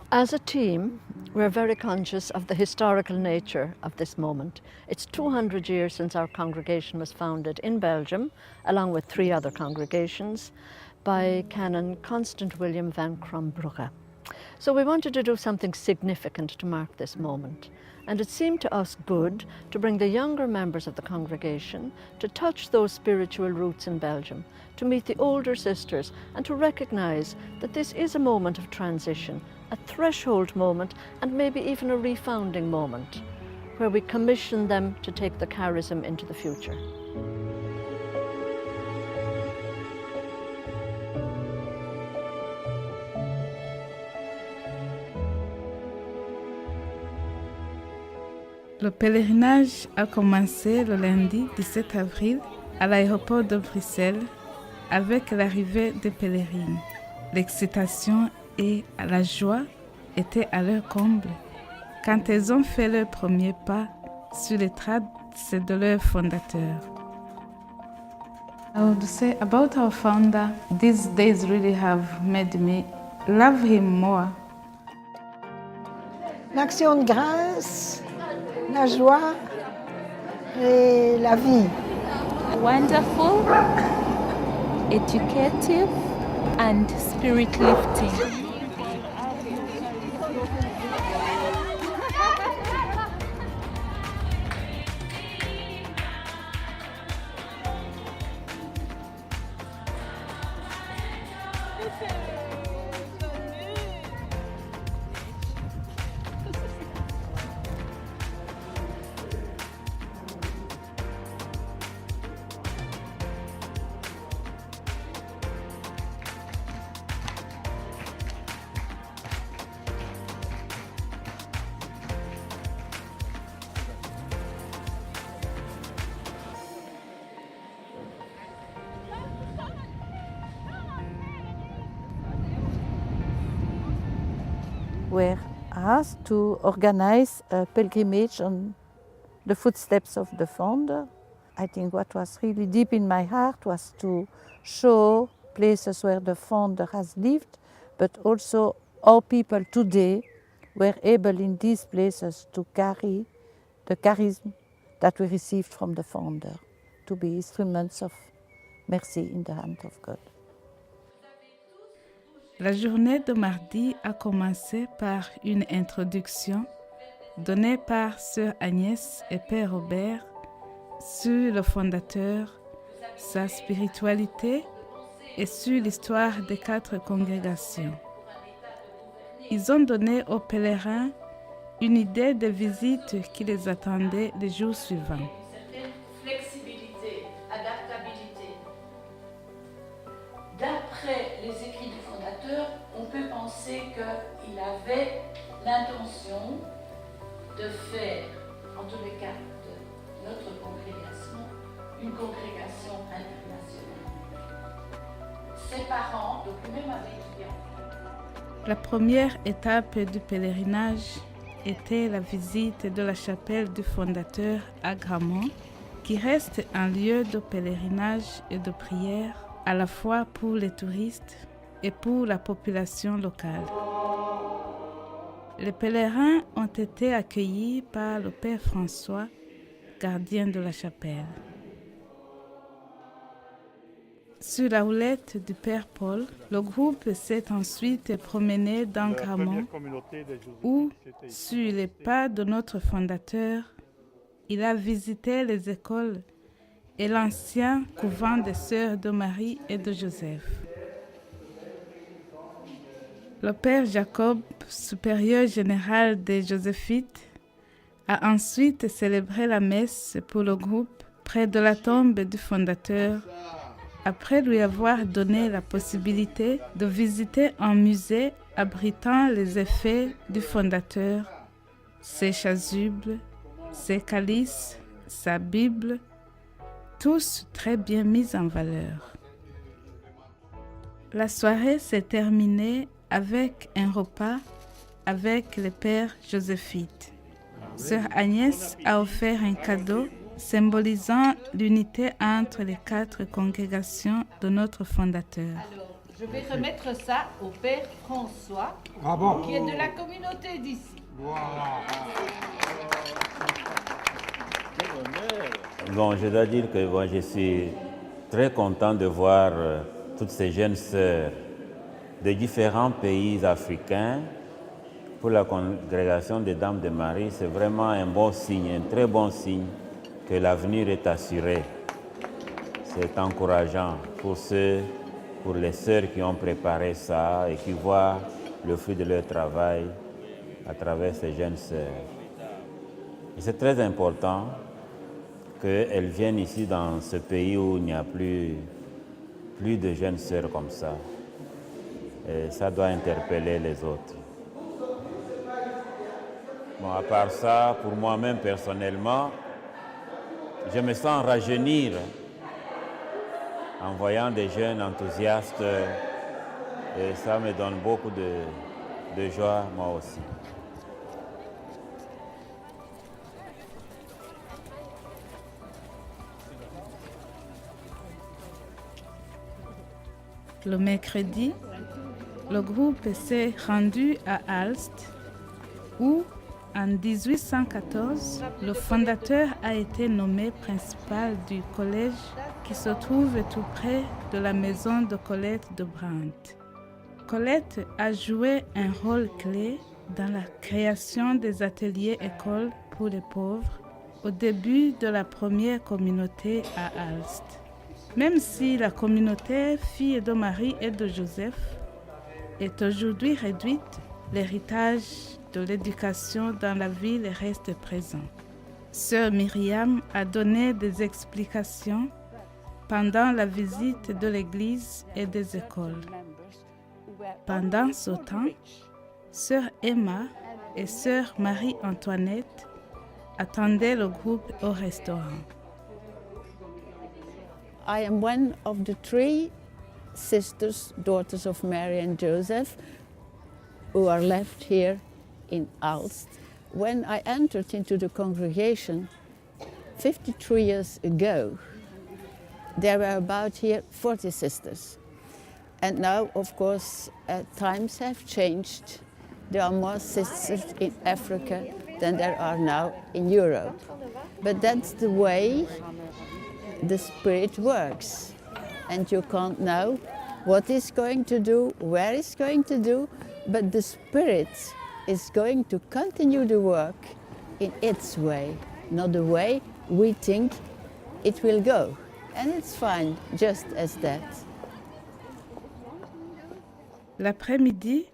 As a team, we're very conscious of the historical nature of this moment. It's 200 years since our congregation was founded in Belgium, along with 3 other congregations, by Canon Constant William van Crombrugge. So we wanted to do something significant to mark this moment. And it seemed to us good to bring the younger members of the congregation to touch those spiritual roots in Belgium, to meet the older sisters, and to recognise that this is a moment of transition, a threshold moment, and maybe even a refounding moment, where we commission them to take the charism into the future. Le pèlerinage a commencé le lundi 17 avril à l'aéroport de Bruxelles avec l'arrivée des pèlerines. L'excitation et la joie étaient à leur comble quand elles ont fait leur premier pas sur les traces de leur fondateur. I would say about our founder, these days really have made me love him more. L'action de grâce, la joie et la vie. Wonderful, educative, and spirit lifting. We're asked to organize a pilgrimage on the footsteps of the founder. I think what was really deep in my heart was to show places where the founder has lived, but also how people today were able in these places to carry the charism that we received from the founder, to be instruments of mercy in the hand of God. La journée de mardi a commencé par une introduction donnée par Sœur Agnès et Père Robert sur le fondateur, sa spiritualité et sur l'histoire des 4 congrégations. Ils ont donné aux pèlerins une idée de visite qui les attendait les jours suivants. Flexibilité, adaptabilité. D'après les écrits du fondateur, on peut penser qu'il avait l'intention de faire, en tous les cas de notre congrégation, une congrégation internationale. Ses parents, donc lui-même avait étudié en France. La première étape du pèlerinage était la visite de la chapelle du fondateur à Gramont, qui reste un lieu de pèlerinage et de prière à la fois pour les touristes et pour la population locale. Les pèlerins ont été accueillis par le Père François, gardien de la chapelle. Sur la houlette du Père Paul, le groupe s'est ensuite promené dans Gramont, où, sur les pas de notre fondateur, il a visité les écoles et l'ancien couvent des sœurs de Marie et de Joseph. Le Père Jacob, supérieur général des Joséphites, a ensuite célébré la messe pour le groupe près de la tombe du fondateur, après lui avoir donné la possibilité de visiter un musée abritant les effets du fondateur, ses chasubles, ses calices, sa Bible, tous très bien mis en valeur. La soirée s'est terminée avec un repas avec le Père Joséphites. Sœur Agnès a offert un cadeau symbolisant l'unité entre les 4 congrégations de notre fondateur. Je vais remettre ça au père François, qui est de la communauté d'ici. Bon, je dois dire que je suis très content de voir toutes ces jeunes sœurs de différents pays africains. Pour la congrégation des Dames de Marie, c'est vraiment un bon signe, un très bon signe que l'avenir est assuré. C'est encourageant pour les sœurs qui ont préparé ça et qui voient le fruit de leur travail à travers ces jeunes sœurs. Et c'est très important qu'elles viennent ici dans ce pays où il n'y a plus de jeunes sœurs comme ça. Et ça doit interpeller les autres. Bon, à part ça, pour moi-même personnellement, je me sens rajeunir en voyant des jeunes enthousiastes et ça me donne beaucoup de joie, moi aussi. Le mercredi, le groupe s'est rendu à Aalst, où, en 1814, le fondateur a été nommé principal du collège qui se trouve tout près de la maison de Colette de Brandt. Colette a joué un rôle clé dans la création des ateliers-écoles pour les pauvres au début de la première communauté à Aalst. Même si la communauté Filles de Marie et de Joseph est aujourd'hui réduite, l'héritage de l'éducation dans la ville reste présent. Sœur Myriam a donné des explications pendant la visite de l'église et des écoles. Pendant ce temps, Sœur Emma et Sœur Marie-Antoinette attendaient le groupe au restaurant. I am one of the 3 sisters, daughters of Mary and Joseph, who are left here in Aalst. When I entered into the congregation 53 years ago, there were about here 40 sisters. And now, of course, times have changed. There are more sisters in Africa than there are now in Europe. But that's the way the Spirit works. And you can't know what it's going to do, where it's going to do, but the Spirit is going to continue the work in its way, not the way we think it will go. And it's fine, just as that. L'après-midi,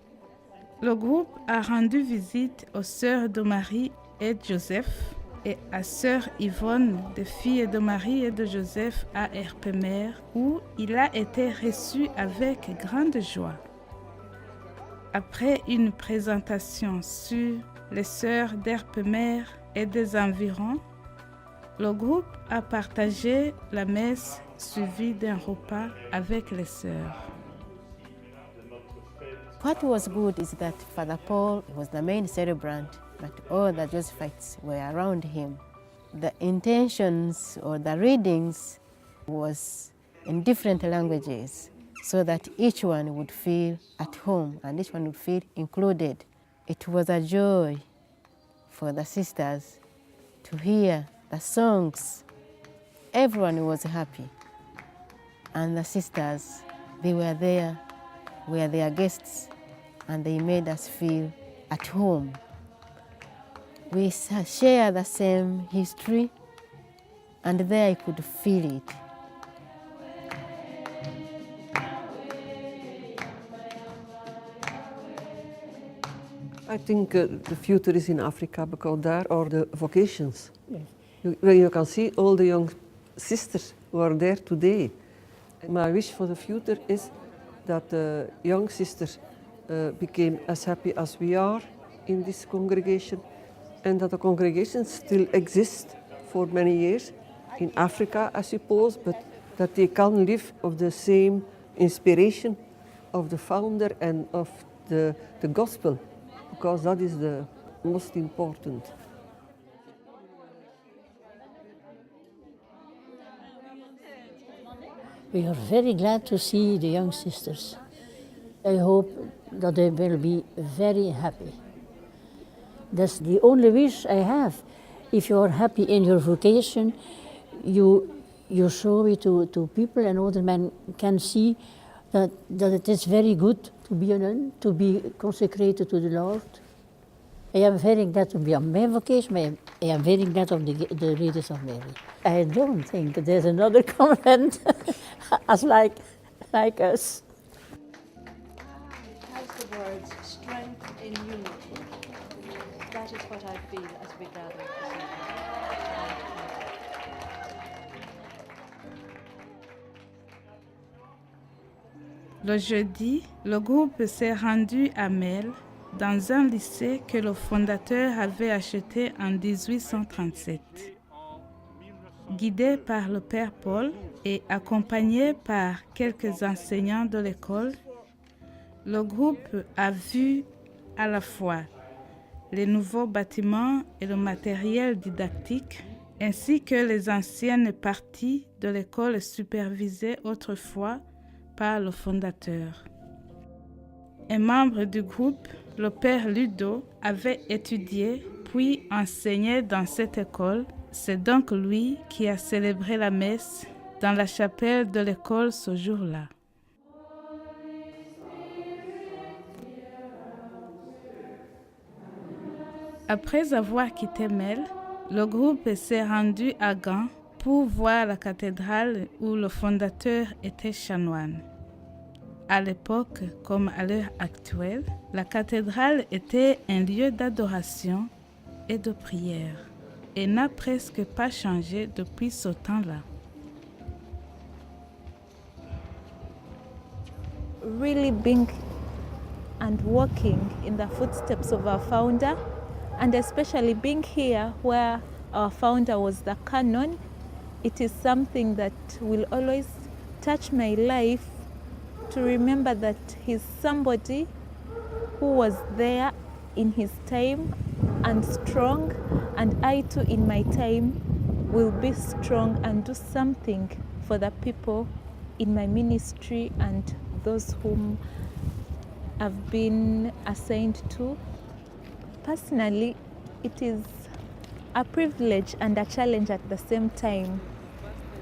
le groupe a rendu visite aux sœurs de Marie et de Joseph et à sœur Yvonne des Filles de Marie et de Joseph à Erpemer, où il a été reçu avec grande joie. Après une présentation sur les sœurs d'Erpemer et des environs, le groupe a partagé la messe suivie d'un repas avec les sœurs. What was good is that Father Paul was the main celebrant, but all the Josephites were around him. The intentions or the readings was in different languages, so that each one would feel at home and each one would feel included. It was a joy for the sisters to hear the songs. Everyone was happy. And the sisters, they were there, were their guests, and they made us feel at home. We share the same history, and there I could feel it. I think the future is in Africa because there are the vocations. Yes. Where you can see all the young sisters who are there today. My wish for the future is that the young sisters became as happy as we are in this congregation, and that the congregation still exists for many years in Africa, I suppose, but that they can live of the same inspiration of the founder and of the gospel, because that is the most important. We are very glad to see the young sisters I hope that they will be very happy. That's the only wish I have. If you are happy in your vocation, you show it to people, and other men can see that it is very good to be a nun, to be consecrated to the Lord. I am very glad to be on my vocation, but I am very glad of the Ladies of Mary. I don't think there's another convent as like us. It has the words strength in unity. That is what I feel as we gather this evening. Le jeudi, le groupe s'est rendu à Melle, dans un lycée que le fondateur avait acheté en 1837. Guidé par le père Paul et accompagné par quelques enseignants de l'école, le groupe a vu à la fois les nouveaux bâtiments et le matériel didactique, ainsi que les anciennes parties de l'école supervisées autrefois par le fondateur. Un membre du groupe, le père Ludo, avait étudié puis enseigné dans cette école. C'est donc lui qui a célébré la messe dans la chapelle de l'école ce jour-là. Après avoir quitté Melle, le groupe s'est rendu à Gand pour voir la cathédrale où le fondateur était chanoine. À l'époque, comme à l'heure actuelle, la cathédrale était un lieu d'adoration et de prière et n'a presque pas changé depuis ce temps-là. Really being and walking in the footsteps of our founder, and especially being here where our founder was the canon, it is something that will always touch my life, to remember that he's somebody who was there in his time and strong, and I too in my time will be strong and do something for the people in my ministry and those whom I've been assigned to. Personally, it is a privilege and a challenge at the same time.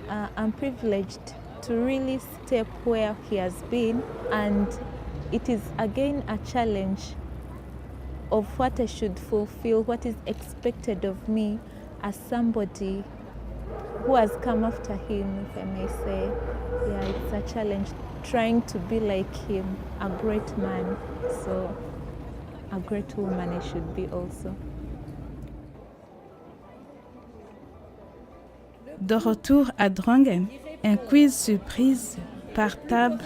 I'm privileged to really step where he has been, and it is again a challenge of what I should fulfill, what is expected of me as somebody who has come after him, if I may say. Yeah, it's a challenge trying to be like him, a great man, so a great woman I should be also. De retour à Drongen, un quiz surprise par table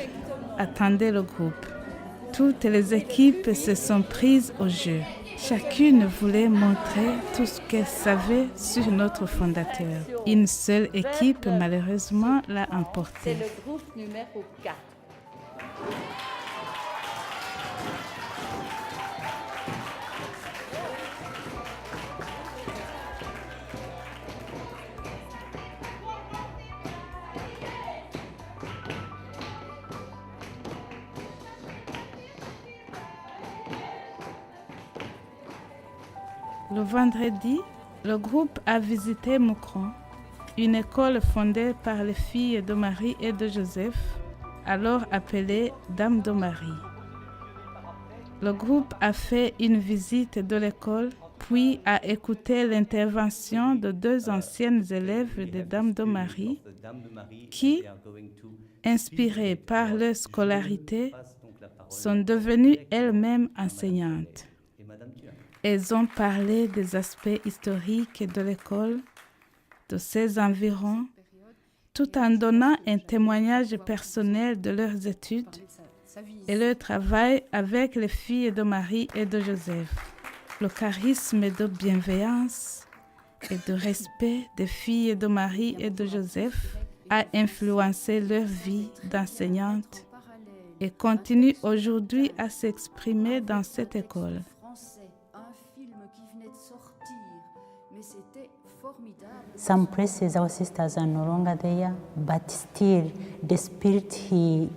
attendait le groupe. Toutes les équipes se sont prises au jeu. Chacune voulait montrer tout ce qu'elle savait sur notre fondateur. Une seule équipe, malheureusement, l'a emporté. C'est le groupe numéro 4. Le vendredi, le groupe a visité Moucron, une école fondée par les filles de Marie et de Joseph, alors appelée Dames de Marie. Le groupe a fait une visite de l'école, puis a écouté l'intervention de 2 anciennes élèves des Dames de Marie qui, inspirées par leur scolarité, sont devenues elles-mêmes enseignantes. Elles ont parlé des aspects historiques de l'école, de ses environs, tout en donnant un témoignage personnel de leurs études et leur travail avec les filles de Marie et de Joseph. Le charisme de bienveillance et de respect des filles de Marie et de Joseph a influencé leur vie d'enseignante et continue aujourd'hui à s'exprimer dans cette école. Some priests, our sisters are no longer there, but still the spirit he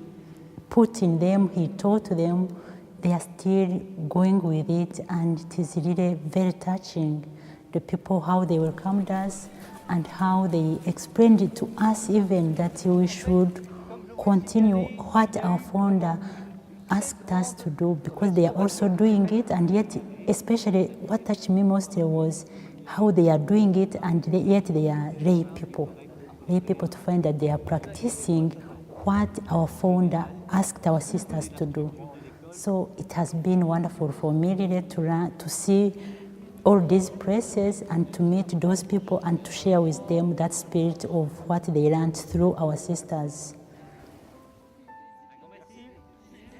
put in them, he taught them. They are still going with it, and it is really very touching. The people, how they welcomed us and how they explained it to us even that we should continue what our founder asked us to do, because they are also doing it, and yet especially what touched me most was how they are doing it, and yet they are lay people to find that they are practicing what our founder asked our sisters to do. So it has been wonderful for me really to see all these places and to meet those people and to share with them that spirit of what they learned through our sisters.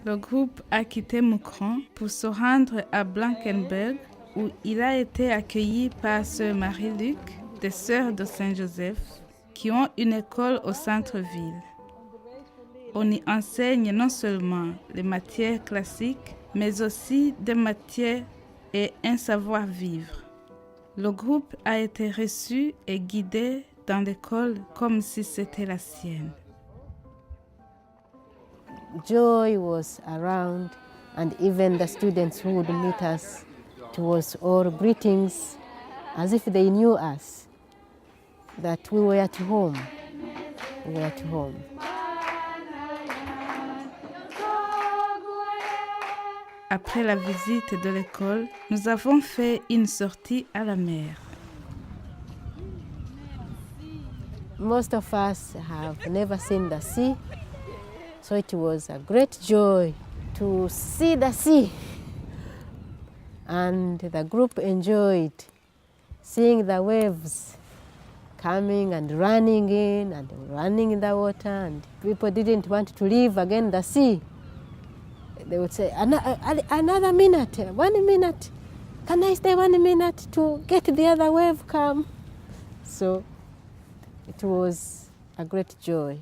Le groupe a quitté Moucron pour se rendre à Blankenberg, où il a été accueilli par Sœur Marie-Luc, des Sœurs de Saint-Joseph, qui ont une école au centre-ville. On y enseigne non seulement les matières classiques, mais aussi des matières et un savoir-vivre. Le groupe a été reçu et guidé dans l'école comme si c'était la sienne. Joy was around, and even the students who would meet us, it was all greetings as if they knew us, that we were at home. We were at home. Après la visite de l'école, nous avons fait une sortie à la mer. Most of us have never seen the sea, so it was a great joy to see the sea. And the group enjoyed seeing the waves coming and running in and running in the water, and people didn't want to leave again the sea. They would say, another minute, 1 minute. Can I stay 1 minute to get the other wave come? So it was a great joy.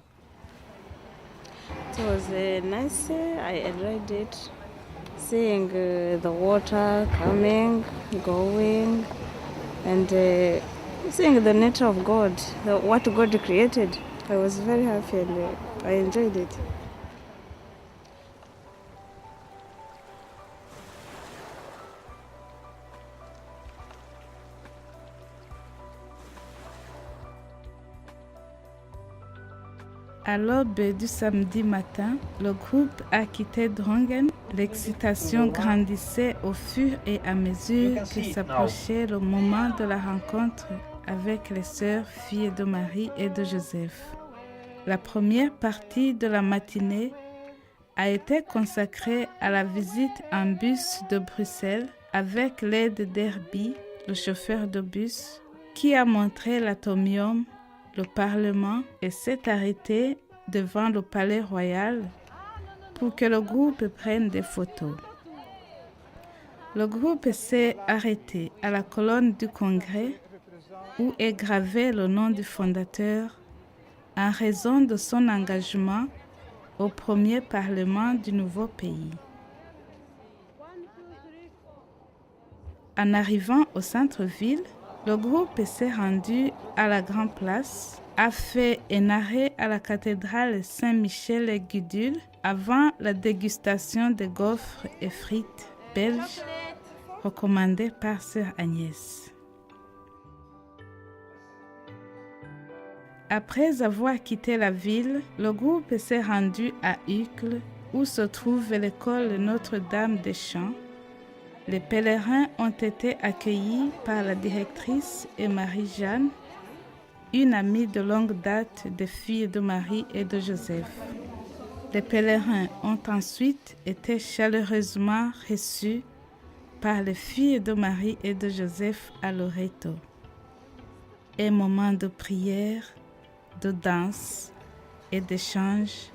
It was nice. I enjoyed it. Seeing the water coming, going, and seeing the nature of God, what God created. I was very happy and I enjoyed it. À l'aube du samedi matin, le groupe a quitté Drongen. L'excitation grandissait au fur et à mesure que s'approchait le moment de la rencontre avec les sœurs, filles de Marie et de Joseph. La première partie de la matinée a été consacrée à la visite en bus de Bruxelles avec l'aide d'Herbie, le chauffeur de bus, qui a montré l'atomium, le Parlement, et s'est arrêté devant le Palais Royal pour que le groupe prenne des photos. Le groupe s'est arrêté à la colonne du Congrès où est gravé le nom du fondateur en raison de son engagement au premier Parlement du nouveau pays. En arrivant au centre-ville, le groupe s'est rendu à la Grande Place, a fait un arrêt à la cathédrale Saint-Michel-et-Gudule avant la dégustation des gaufres et frites belges recommandées par Sœur Agnès. Après avoir quitté la ville, le groupe s'est rendu à Uccle, où se trouve l'école Notre-Dame des Champs. Les pèlerins ont été accueillis par la directrice et Marie-Jeanne, une amie de longue date des filles de Marie et de Joseph. Les pèlerins ont ensuite été chaleureusement reçus par les filles de Marie et de Joseph à Loreto. Un moment de prière, de danse et d'échange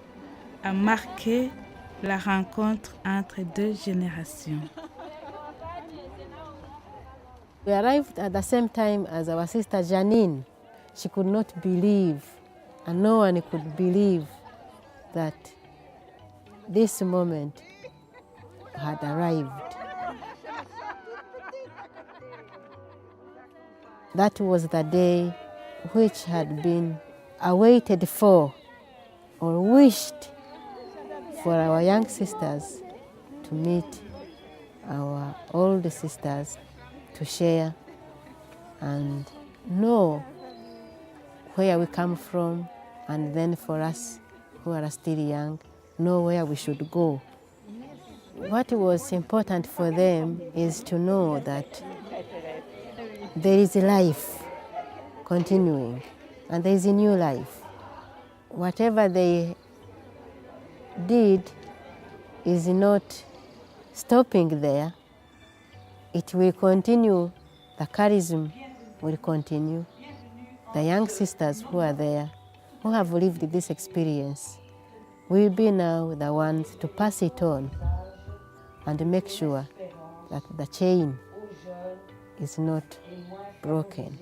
a marqué la rencontre entre deux générations. We arrived at the same time as our sister Janine. She could not believe, and no one could believe, that this moment had arrived. That was the day which had been awaited for or wished for our young sisters to meet our older sisters, to share and know where we come from, and then for us who are still young, know where we should go. What was important for them is to know that there is a life continuing and there is a new life. Whatever they did is not stopping there. It will continue, the charism will continue. The young sisters who are there, who have lived this experience, will be now the ones to pass it on and make sure that the chain is not broken.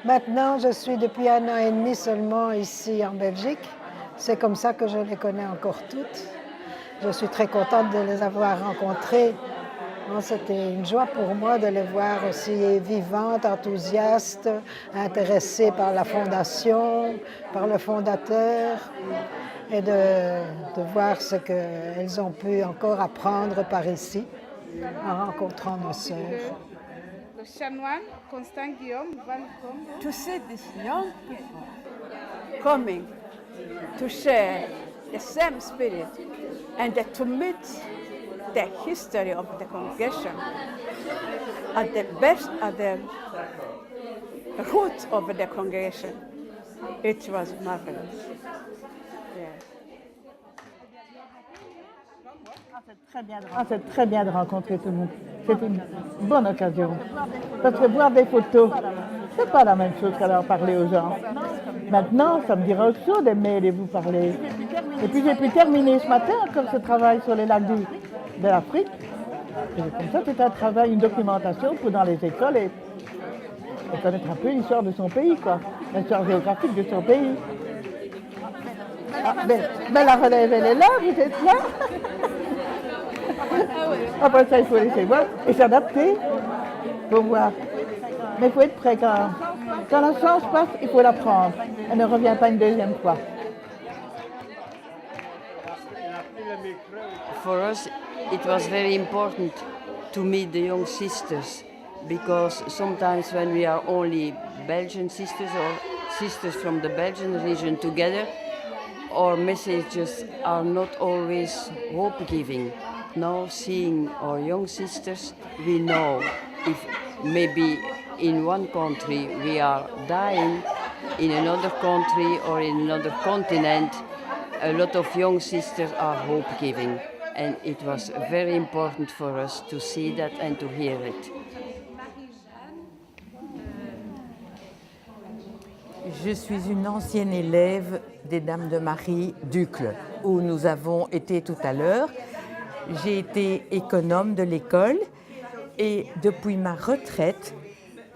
Maintenant, je suis depuis 1 an et demi seulement ici en Belgique. C'est comme ça que je les connais encore toutes. Je suis très contente de les avoir rencontrées. C'était une joie pour moi de les voir aussi vivantes, enthousiastes, intéressées par la fondation, par le fondateur, et de voir ce qu'elles ont pu encore apprendre par ici en rencontrant nos sœurs. The chanoine Constant Guillaume Van Combo. To see these young people coming to share the same spirit and to meet the history of the congregation at the best, at the root of the congregation, it was marvelous. C'est très bien de rencontrer tout le monde. C'est une bonne occasion. Parce que voir des photos, c'est pas la même chose qu'alors parler aux gens. Maintenant, ça me dira autre chose d'aimer et vous parler. Et puis j'ai pu terminer ce matin comme ce travail sur les lacs de l'Afrique. Et comme ça, c'est un travail, une documentation pour dans les écoles et connaître un peu l'histoire de son pays, quoi. L'histoire géographique de son pays. Ah, ben la relève, elle est là, vous êtes là. Après ça, il faut laisser voir et s'adapter pour voir. Mais il faut être prêt quand la chance passe, il faut la prendre. Elle ne revient pas une deuxième fois. For us, it was very important to meet the young sisters because sometimes when we are only Belgian sisters or sisters from the Belgian region together, our messages are not always hope-giving. Now, seeing our young sisters, we know if maybe in one country we are dying, in another country or in another continent, a lot of young sisters are hope-giving. And it was very important for us to see that and to hear it. Je suis une ancienne élève des Dames de Marie d'Uccle, où nous avons été tout à l'heure. J'ai été économe de l'école et depuis ma retraite,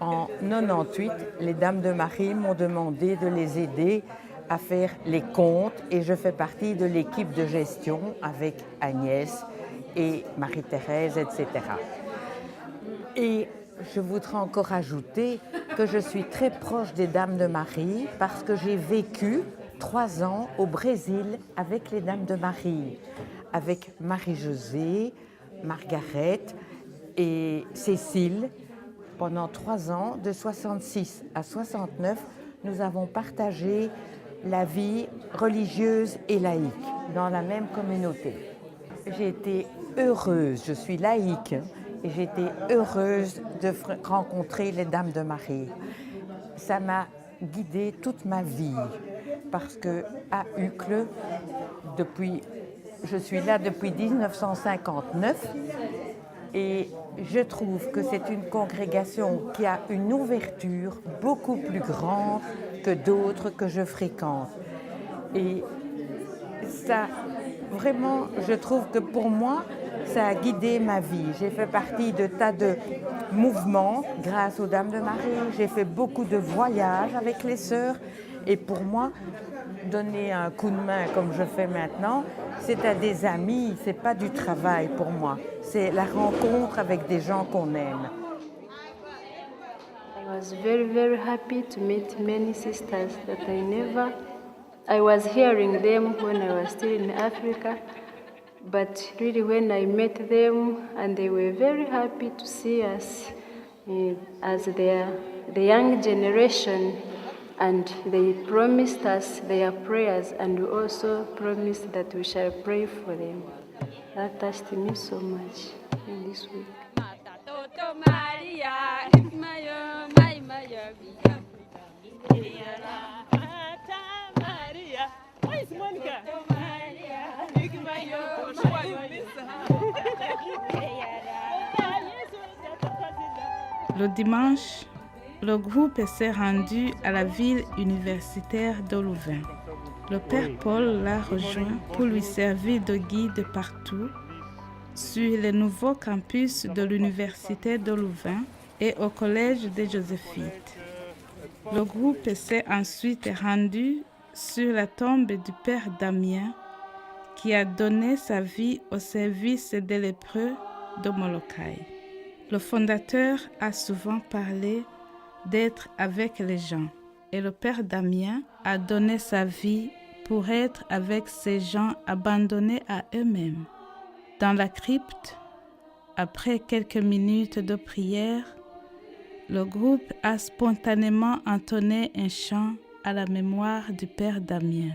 en 98, les Dames de Marie m'ont demandé de les aider à faire les comptes et je fais partie de l'équipe de gestion avec Agnès et Marie-Thérèse, etc. Et je voudrais encore ajouter que je suis très proche des Dames de Marie parce que j'ai vécu 3 ans au Brésil avec les Dames de Marie, avec Marie-Josée, Margaret et Cécile. Pendant 3 ans, de 66 à 69, nous avons partagé la vie religieuse et laïque dans la même communauté. J'ai été heureuse, je suis laïque, et j'ai été heureuse de rencontrer les Dames de Marie. Ça m'a guidée toute ma vie, parce qu'à Uccle, je suis là depuis 1959, et je trouve que c'est une congrégation qui a une ouverture beaucoup plus grande que d'autres que je fréquente. Et ça, vraiment, je trouve que pour moi, ça a guidé ma vie. J'ai fait partie de tas de mouvements grâce aux Dames de Marie. J'ai fait beaucoup de voyages avec les sœurs. Et pour moi, donner un coup de main comme je fais maintenant, c'est à des amis, c'est pas du travail pour moi. C'est la rencontre avec des gens qu'on aime. I was very, very happy to meet many sisters that I was hearing them when I was still in Africa, but really when I met them, and they were very happy to see us as the young generation, and they promised us their prayers, and we also promised that we shall pray for them. That touched me so much in this week. Le dimanche, le groupe s'est rendu à la ville universitaire de Louvain. Le Père Paul l'a rejoint pour lui servir de guide partout sur le nouveau campus de l'université de Louvain et au collège des Joséphites. Le groupe s'est ensuite rendu sur la tombe du Père Damien qui a donné sa vie au service des lépreux de Molokai. Le fondateur a souvent parlé d'être avec les gens et le Père Damien a donné sa vie pour être avec ces gens abandonnés à eux-mêmes. Dans la crypte, après quelques minutes de prière, le groupe a spontanément entonné un chant à la mémoire du Père Damien.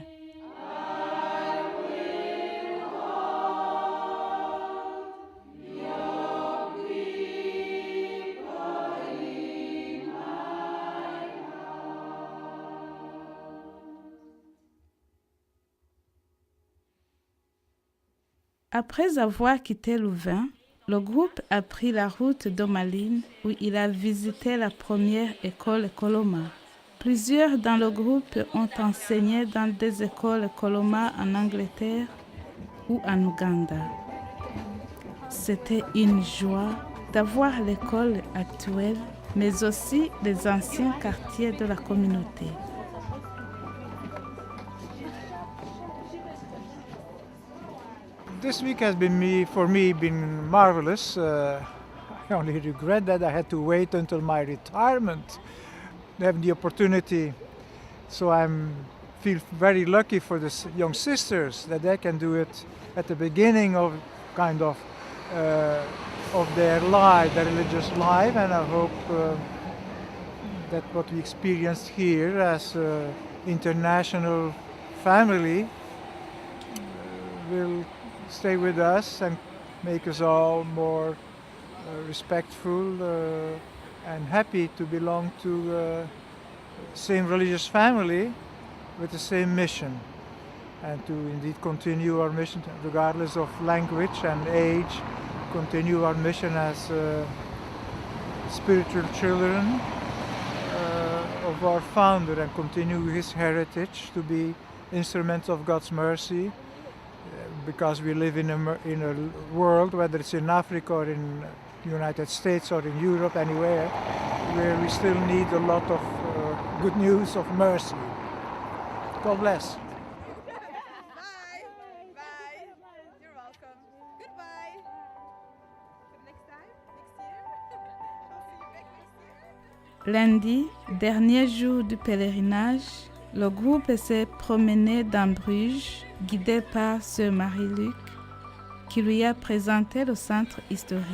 Après avoir quitté Louvain, le groupe a pris la route d'Omaline où il a visité la première école Koloma. Plusieurs dans le groupe ont enseigné dans des écoles Koloma en Angleterre ou en Ouganda. C'était une joie d'avoir l'école actuelle, mais aussi les anciens quartiers de la communauté. This week has been for me marvelous. I only regret that I had to wait until my retirement to have the opportunity. So I feel very lucky for the young sisters that they can do it at the beginning of their life, their religious life, and I hope that what we experienced here as an international family will stay with us and make us all more respectful and happy to belong to the same religious family with the same mission, and to indeed continue our mission regardless of language and age, continue our mission as spiritual children of our founder and continue his heritage to be instruments of God's mercy. Because we live in a world, whether it's in Africa or in the United States or in Europe, anywhere, where we still need a lot of good news of mercy. God bless. Lundi, dernier jour du pèlerinage, le groupe s'est promené dans Bruges, guidé par Sœur Marie-Luc, qui lui a présenté le centre historique.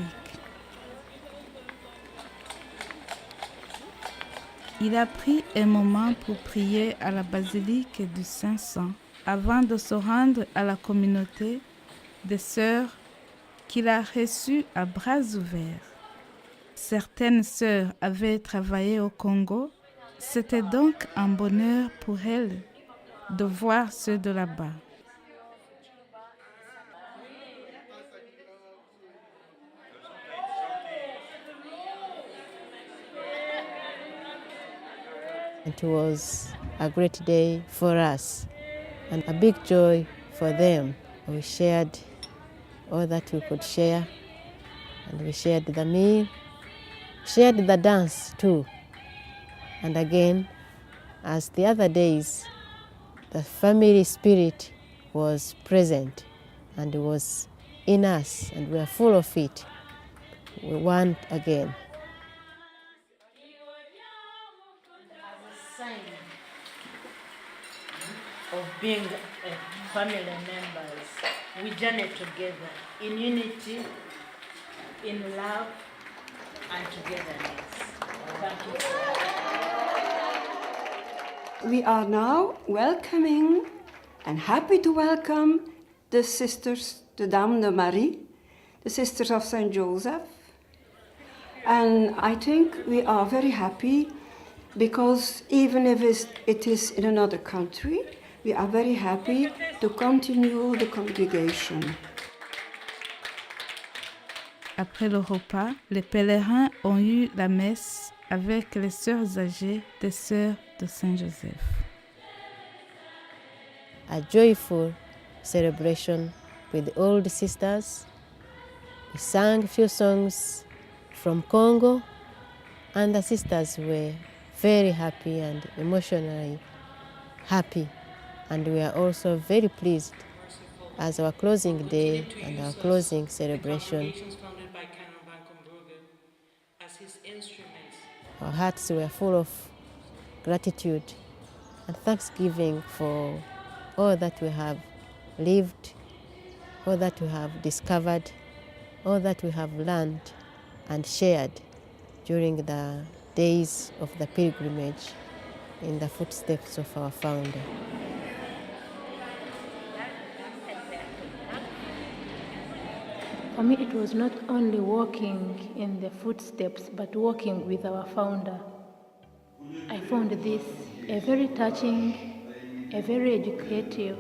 Il a pris un moment pour prier à la basilique du Saint-Sang avant de se rendre à la communauté des sœurs qu'il a reçues à bras ouverts. Certaines sœurs avaient travaillé au Congo. C'était donc un bonheur pour elles de voir ceux de là-bas. It was a great day for us and a big joy for them. We shared all that we could share, and we shared the meal, shared the dance too. And again, as the other days, the family spirit was present and was in us, and we are full of it. We want again. sign of being family members. We journey together in unity, in love, and togetherness. Thank you. We are now welcoming and happy to welcome the sisters, the Dames de Marie, the Sisters of Saint Joseph. And I think we are very happy because even if it is in another country, we are very happy to continue the congregation. Après le repas, les pèlerins ont eu la messe avec les sœurs âgées des sœurs de Saint-Joseph. A joyful celebration with all the sisters. We sang a few songs from Congo, and the sisters were very happy and emotionally happy. And we are also very pleased as our closing day and our closing celebration. Our hearts were full of gratitude and thanksgiving for all that we have lived, all that we have discovered, all that we have learned and shared during the days of the pilgrimage in the footsteps of our founder. For me, it was not only walking in the footsteps, but walking with our founder. I found this a very touching, a very educative,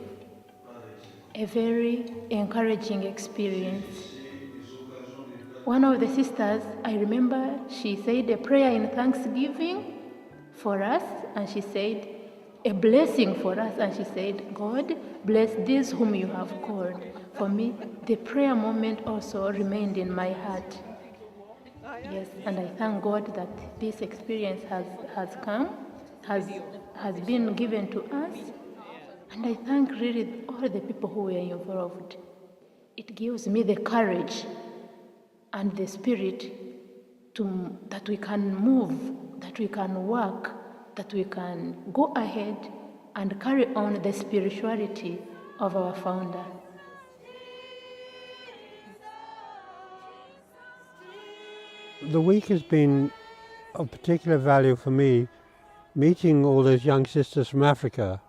a very encouraging experience. One of the sisters, I remember, she said a prayer in thanksgiving for us, and she said a blessing for us, and she said, God, bless these whom you have called. For me, the prayer moment also remained in my heart. Yes, and I thank God that this experience has come, has been given to us, and I thank really all the people who were involved. It gives me the courage and the spirit that we can move, that we can work, that we can go ahead and carry on the spirituality of our founder. The week has been of particular value for me, meeting all those young sisters from Africa.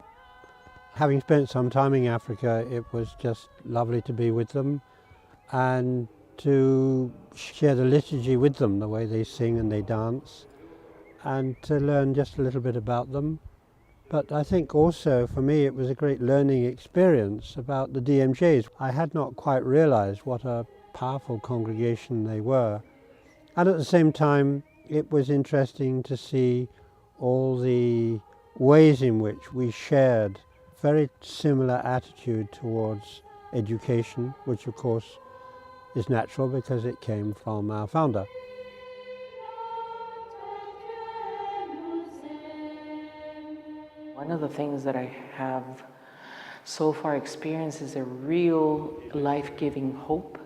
Having spent some time in Africa, it was just lovely to be with them and to share the liturgy with them, the way they sing and they dance, and to learn just a little bit about them. But I think also for me it was a great learning experience about the DMJs. I had not quite realized what a powerful congregation they were. And at the same time, it was interesting to see all the ways in which we shared very similar attitude towards education, which of course is natural because it came from our founder. One of the things that I have so far experienced is a real life-giving hope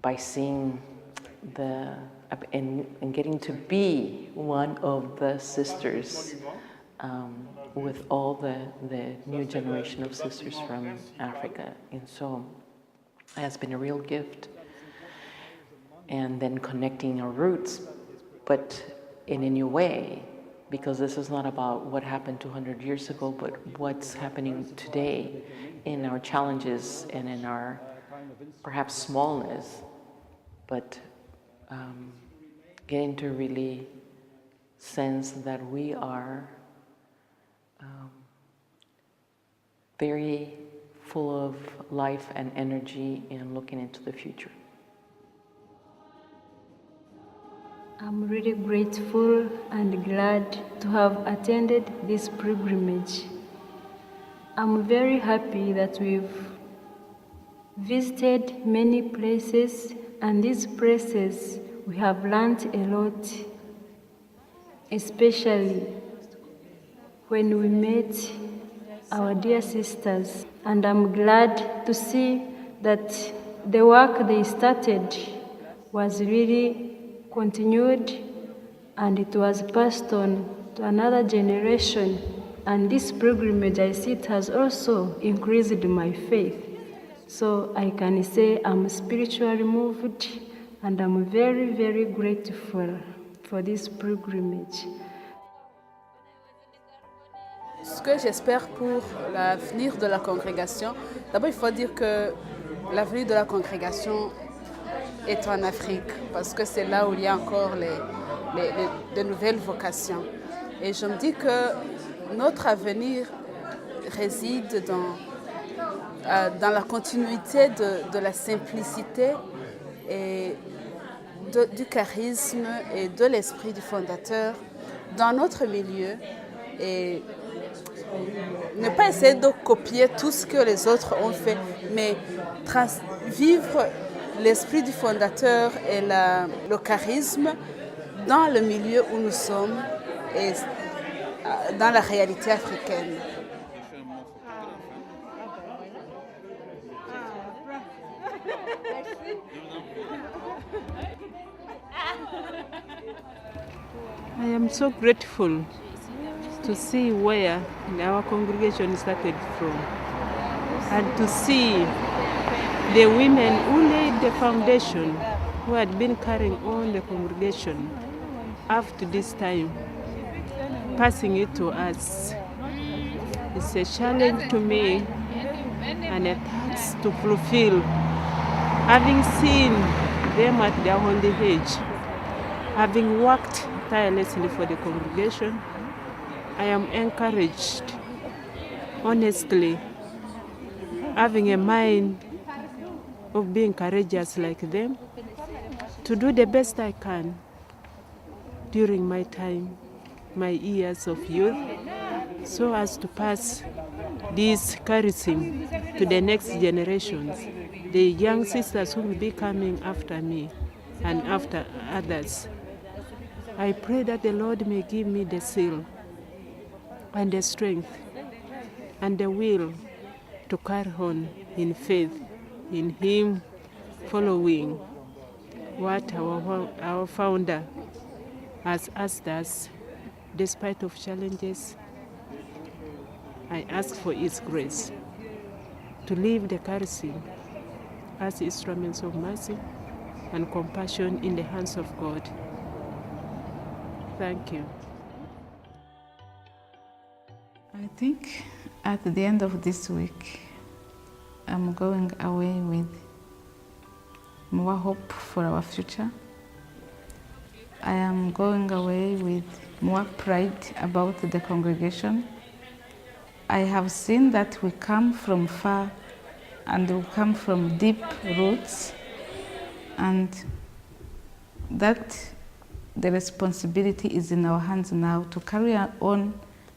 by seeing and getting to be one of the sisters with all the new generation of sisters from Africa. And so it has been a real gift. And then connecting our roots, but in a new way, because this is not about what happened 200 years ago, but what's happening today in our challenges and in our perhaps smallness, but getting to really sense that we are very full of life and energy and looking into the future. I'm really grateful and glad to have attended this pilgrimage. I'm very happy that we've visited many places, and these places we have learned a lot, especially when we met our dear sisters. And I'm glad to see that the work they started was really continued, and it was passed on to another generation. And this pilgrimage, I see it has also increased my faith. So I can say I'm spiritually moved and I'm very, very grateful for this pilgrimage. Ce que j'espère pour l'avenir de la congrégation, d'abord il faut dire que l'avenir de la congrégation est en Afrique, parce que c'est là où il y a encore de nouvelles vocations. Et je me dis que notre avenir réside dans la continuité de la simplicité et du charisme et de l'esprit du fondateur dans notre milieu, et ne pas essayer de copier tout ce que les autres ont fait, mais vivre l'esprit du fondateur et le charisme dans le milieu où nous sommes et dans la réalité africaine. I am so grateful to see where our congregation started from and to see the women who laid the foundation, who had been carrying on the congregation up to this time, passing it to us. It's a challenge to me and a task to fulfill. Having seen them at their holy age, having worked tirelessly for the congregation, I am encouraged, honestly, having a mind of being courageous like them, to do the best I can during my time, my years of youth, so as to pass this charism to the next generations, the young sisters who will be coming after me and after others. I pray that the Lord may give me the zeal and the strength and the will to carry on in faith in Him, following what our founder has asked us. Despite of challenges, I ask for His grace to leave the charism as instruments of mercy and compassion in the hands of God. Thank you. I think at the end of this week, I'm going away with more hope for our future. I am going away with more pride about the congregation. I have seen that we come from far and we come from deep roots, and that the responsibility is in our hands now to carry on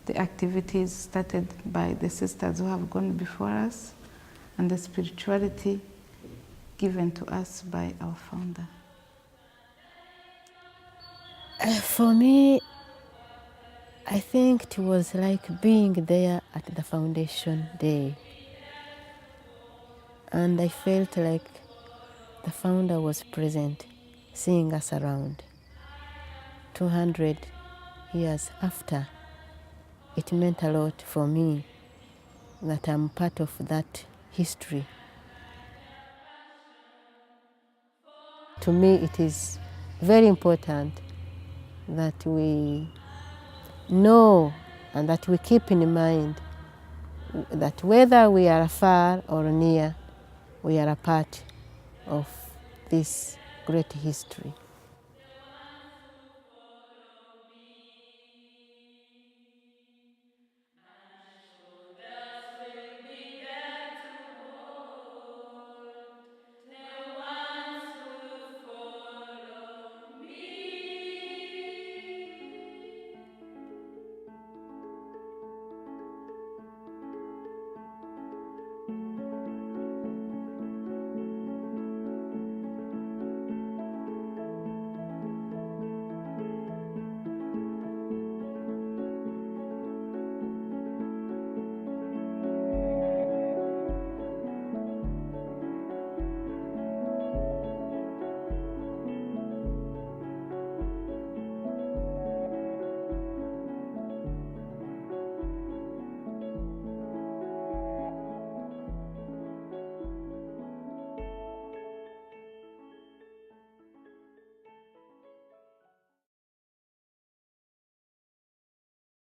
the activities started by the sisters who have gone before us and the spirituality given to us by our founder. For me, I think it was like being there at the foundation day. And I felt like the founder was present, seeing us around. 200 years after, it meant a lot for me that I'm part of that history. To me, it is very important that we know and that we keep in mind that whether we are far or near, we are a part of this great history.